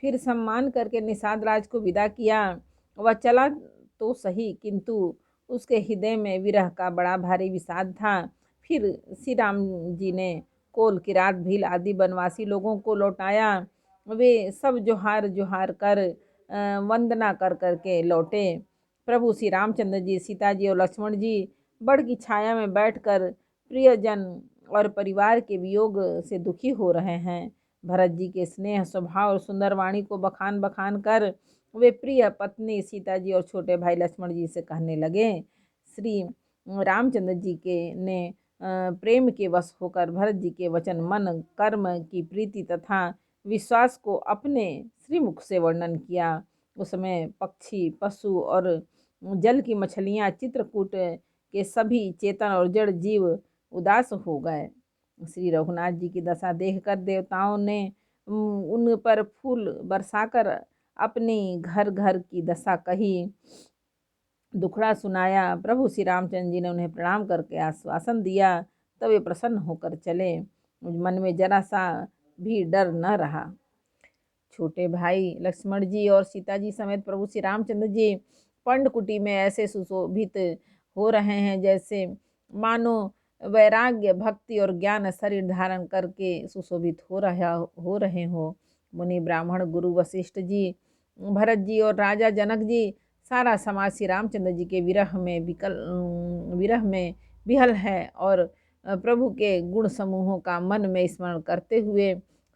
फिर सम्मान करके निषाद राज को विदा किया। वह चला तो सही, किंतु उसके हृदय में विरह का बड़ा भारी विषाद था। फिर श्री राम जी ने कोल, किरात, भील आदि वनवासी लोगों को लौटाया। वे सब जोहार जोहार कर वंदना कर करके लौटे। प्रभु श्री रामचंद्र जी, सीता जी और लक्ष्मण जी बड़ की छाया में बैठकर प्रियजन और परिवार के वियोग से दुखी हो रहे हैं। भरत जी के स्नेह, स्वभाव और सुंदर वाणी को बखान बखान कर वे प्रिय पत्नी सीता जी और छोटे भाई लक्ष्मण जी से कहने लगे। श्री रामचंद्र जी के ने प्रेम के वश होकर भरत जी के वचन, मन, कर्म की प्रीति तथा विश्वास को अपने श्रीमुख से वर्णन किया। उसमें पक्षी, पशु और जल की मछलियाँ, चित्रकूट के सभी चेतन और जड़ जीव उदास हो गए। श्री रघुनाथ जी की दशा देखकर देवताओं ने उन पर फूल बरसाकर अपनी घर घर की दशा कही, दुखड़ा सुनाया। प्रभु श्री रामचंद्र जी ने उन्हें प्रणाम करके आश्वासन दिया, तब वे प्रसन्न होकर चले। मन में जरा सा भी डर न रहा। छोटे भाई लक्ष्मण जी और सीता जी समेत प्रभु श्री रामचंद्र जी पर्णकुटी में ऐसे सुशोभित हो रहे हैं जैसे मानो वैराग्य, भक्ति और ज्ञान शरीर धारण करके सुशोभित हो रहे हो। मुनि, ब्राह्मण, गुरु वशिष्ठ जी, भरत जी और राजा जनक जी, सारा समाज श्री रामचंद्र जी के विरह में विहल है और प्रभु के गुण समूहों का मन में स्मरण करते हुए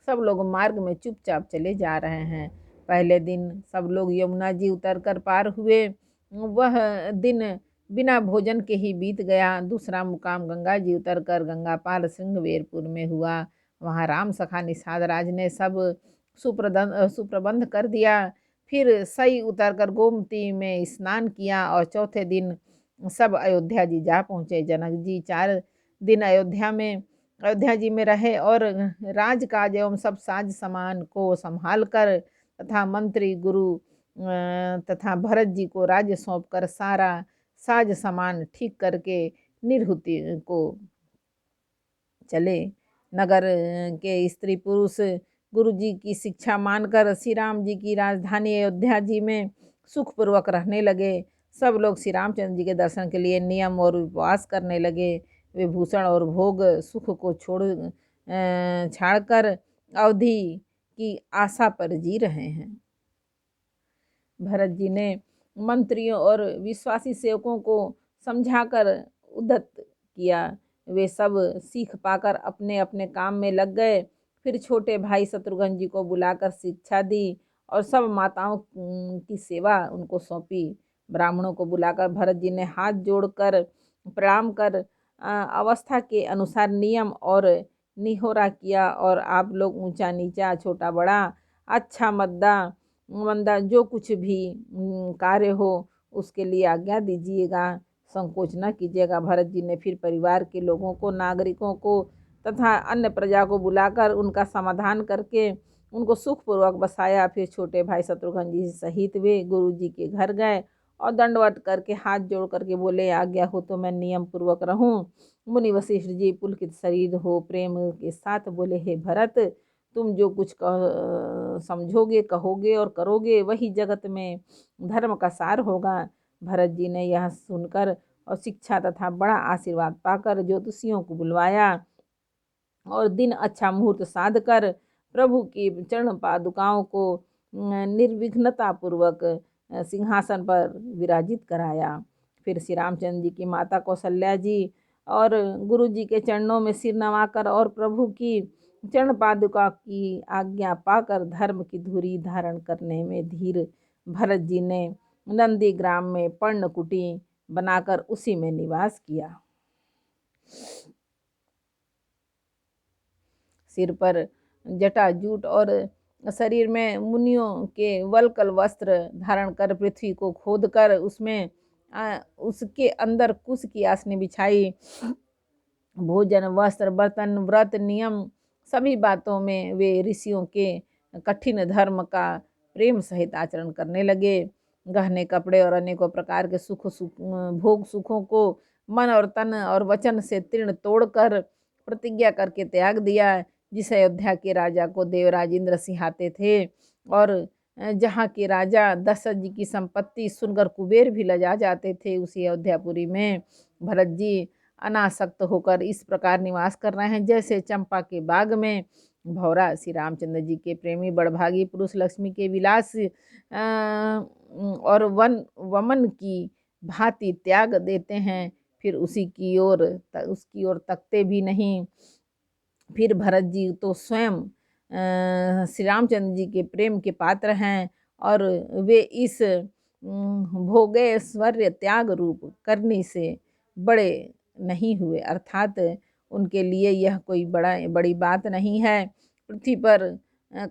सब लोग मार्ग में चुपचाप चले जा रहे हैं। पहले दिन सब लोग यमुना जी उतरकर पार हुए। वह दिन बिना भोजन के ही बीत गया। दूसरा मुकाम गंगा जी उतरकर गंगा पार श्रृंगवेरपुर में हुआ। वहाँ राम सखा निषाद राज ने सब सुप्रबंध कर दिया। फिर सई उतरकर गोमती में स्नान किया और चौथे दिन सब अयोध्या जी जा पहुँचे। जनक जी 4 दिन अयोध्या जी में रहे और राजकाज एवं सब साज सामान को संभाल कर तथा मंत्री, गुरु तथा भरत जी को राज्य सौंपकर सारा साज सामान ठीक करके निर्हुति को चले। नगर के स्त्री पुरुष गुरु जी की शिक्षा मानकर श्री राम जी की राजधानी अयोध्या जी में सुखपूर्वक रहने लगे। सब लोग श्री रामचंद्र जी के दर्शन के लिए नियम और उपवास करने लगे। वे भूषण और भोग सुख को छाड़कर अवधि की आशा पर जी रहे हैं। भरत जी ने मंत्रियों और विश्वासी सेवकों को समझाकर उद्धत किया। वे सब सीख पाकर अपने अपने काम में लग गए। फिर छोटे भाई शत्रुघ्न जी को बुलाकर शिक्षा दी और सब माताओं की सेवा उनको सौंपी। ब्राह्मणों को बुलाकर भरत जी ने हाथ जोड़कर प्रणाम कर अवस्था के अनुसार नियम और निहोरा किया और आप लोग ऊंचा नीचा, छोटा बड़ा, अच्छा मंदा जो कुछ भी कार्य हो उसके लिए आज्ञा दीजिएगा, संकोच न कीजिएगा। भरत जी ने फिर परिवार के लोगों को, नागरिकों को तथा अन्य प्रजा को बुलाकर उनका समाधान करके उनको सुखपूर्वक बसाया। फिर छोटे भाई शत्रुघ्न जी सहित वे गुरु जी के घर गए और दंडवत करके हाथ जोड़ करके बोले, आज्ञा हो तो मैं नियम पूर्वक रहूं। मुनि वशिष्ठ जी पुलकित शरीर हो प्रेम के साथ बोले, हे भरत, तुम जो कुछ समझोगे, कहोगे और करोगे वही जगत में धर्म का सार होगा। भरत जी ने यह सुनकर और शिक्षा तथा बड़ा आशीर्वाद पाकर ज्योतिषियों को बुलवाया और दिन अच्छा मुहूर्त साध कर प्रभु की चरण पादुकाओं को निर्विघ्नता पूर्वक सिंहासन पर विराजित कराया। फिर श्री रामचंद्र जी की माता कौशल्या जी और गुरु जी के चरणों में सिर नवाकर और प्रभु की चरण पादुका की आज्ञा पाकर धर्म की धुरी धारण करने में धीर भरत जी ने नंदीग्राम में पर्णकुटी बनाकर उसी में निवास किया। सिर पर जटाजूट और शरीर में मुनियों के वल्कल वस्त्र धारण कर पृथ्वी को खोदकर उसके अंदर कुश की आसनी बिछाई। भोजन, वस्त्र, बर्तन, व्रत, नियम सभी बातों में वे ऋषियों के कठिन धर्म का प्रेम सहित आचरण करने लगे। गहने, कपड़े और अनेकों प्रकार के भोग सुखों को मन और तन और वचन से तीर्ण तोड़कर प्रतिज्ञा करके त्याग दिया। जिस अयोध्या के राजा को देवराज इंद्र सिंहाते थे और जहाँ के राजा दशरथ जी की संपत्ति सुनकर कुबेर भी लजा जाते थे, उसी अयोध्यापुरी में भरत जी अनासक्त होकर इस प्रकार निवास कर रहे हैं जैसे चंपा के बाग में भौरा श्री रामचंद्र जी के प्रेमी बड़भागी पुरुष लक्ष्मी के विलास और वमन की भांति त्याग देते हैं, फिर उसकी ओर तकते भी नहीं। फिर भरत जी तो स्वयं श्री रामचंद्र जी के प्रेम के पात्र हैं और वे इस भोगैश्वर्य त्याग रूप करने से बड़े नहीं हुए, अर्थात उनके लिए यह कोई बड़ी बात नहीं है। पृथ्वी पर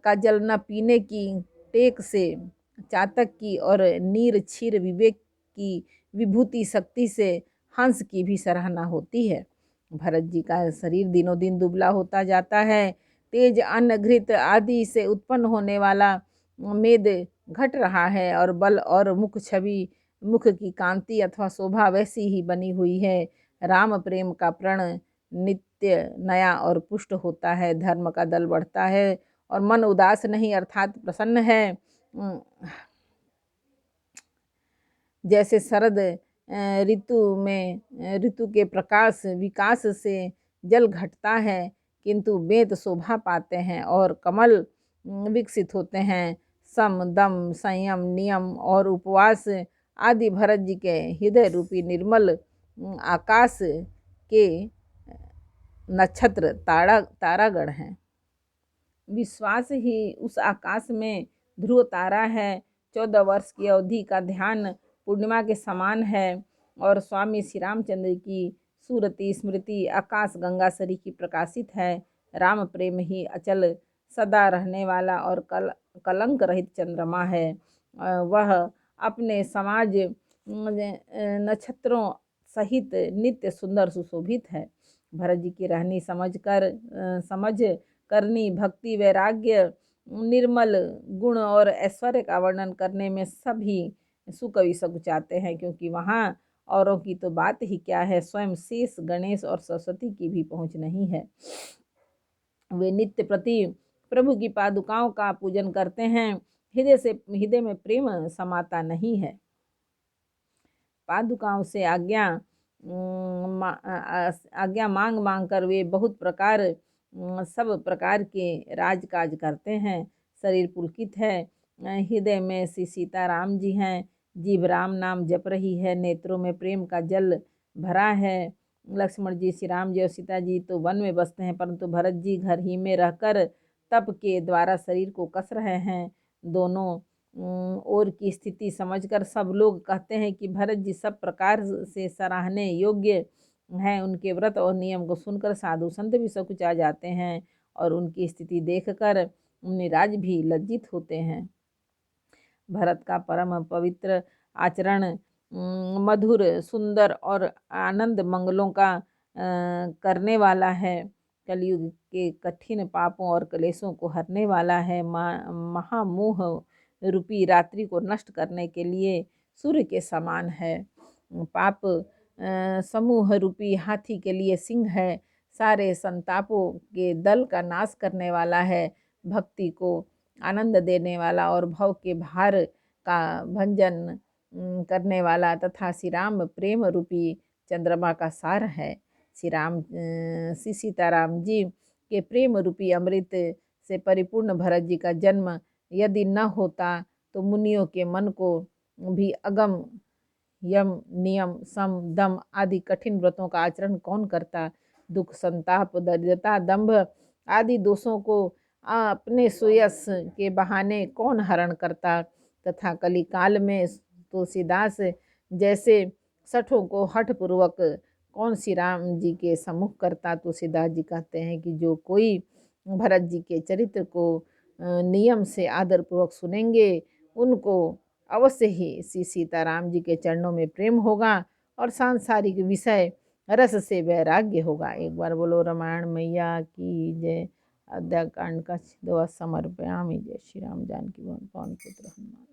का जल न पीने की टेक से चातक की और नीर क्षीर विवेक की विभूति शक्ति से हंस की भी सराहना होती है। भरत जी का शरीर दिनों दिन दुबला होता जाता है। तेज अन्न घृत आदि से उत्पन्न होने वाला मेद घट रहा है और बल और मुख की कांति अथवा शोभा वैसी ही बनी हुई है। राम प्रेम का प्रण नित्य नया और पुष्ट होता है, धर्म का दल बढ़ता है और मन उदास नहीं अर्थात प्रसन्न है। जैसे शरद ऋतु के प्रकाश विकास से जल घटता है किंतु वेद शोभा पाते हैं और कमल विकसित होते हैं। सम दम संयम नियम और उपवास आदि भरत जी के हृदय रूपी निर्मल आकाश के नक्षत्र तारागण हैं। विश्वास ही उस आकाश में ध्रुव तारा है। 14 वर्ष की अवधि का ध्यान पूर्णिमा के समान है और स्वामी श्री रामचंद्र की सूरति स्मृति आकाश गंगा सरी की प्रकाशित है। राम प्रेम ही अचल सदा रहने वाला और कलंक रहित चंद्रमा है। वह अपने समाज नक्षत्रों सहित नित्य सुंदर सुशोभित है। भरत जी की रहनी समझ करनी भक्ति वैराग्य निर्मल गुण और ऐश्वर्य का वर्णन करने में सभी सुकवि सकुचाते हैं, क्योंकि वहाँ औरों की तो बात ही क्या है, स्वयं शेष गणेश और सरस्वती की भी पहुँच नहीं है। वे नित्य प्रति प्रभु की पादुकाओं का पूजन करते हैं। हृदय में प्रेम समाता नहीं है। पादुकाओं से आज्ञा मांग कर वे बहुत सब प्रकार के राजकाज करते हैं। शरीर पुलकित है, हृदय में श्री सीताराम जी हैं, जीभ राम नाम जप रही है, नेत्रों में प्रेम का जल भरा है। लक्ष्मण जी श्री राम जी और सीता जी तो वन में बसते हैं, परंतु भरत जी घर ही में रहकर तप के द्वारा शरीर को कस रहे हैं। दोनों ओर की स्थिति समझकर सब लोग कहते हैं कि भरत जी सब प्रकार से सराहने योग्य हैं। उनके व्रत और नियम को सुनकर साधु संत भी सकुचा जाते हैं और उनकी स्थिति देखकर मुनिराज भी लज्जित होते हैं। भरत का परम पवित्र आचरण मधुर सुंदर और आनंद मंगलों का करने वाला है। कलयुग के कठिन पापों और क्लेशों को हरने वाला है। महामोह रूपी रात्रि को नष्ट करने के लिए सूर्य के समान है। पाप समूह रूपी हाथी के लिए सिंह है। सारे संतापों के दल का नाश करने वाला है। भक्ति को आनंद देने वाला और भव के भार का भंजन करने वाला तथा श्री राम प्रेम रूपी चंद्रमा का सार है। श्री सीताराम जी के प्रेम रूपी अमृत से परिपूर्ण भरत जी का जन्म यदि न होता तो मुनियों के मन को भी अगम यम नियम सम दम आदि कठिन व्रतों का आचरण कौन करता। दुख संताप दरिद्रता दंभ आदि दोषों को अपने सुयस के बहाने कौन हरण करता तथा कली काल में तुलसीदास जैसे सठों को हठ पूर्वक कौन श्री राम जी के सम्मुख करता। तुलसीदास जी कहते हैं कि जो कोई भरत जी के चरित्र को नियम से आदरपूर्वक सुनेंगे उनको अवश्य ही श्री सीताराम जी के चरणों में प्रेम होगा और सांसारिक विषय रस से वैराग्य होगा। एक बार बोलो रामायण मैया की जय। अध्याकांड का 2 समर्पयामि। जय श्री राम जानकी भवन पवन पुत्र हनुमान।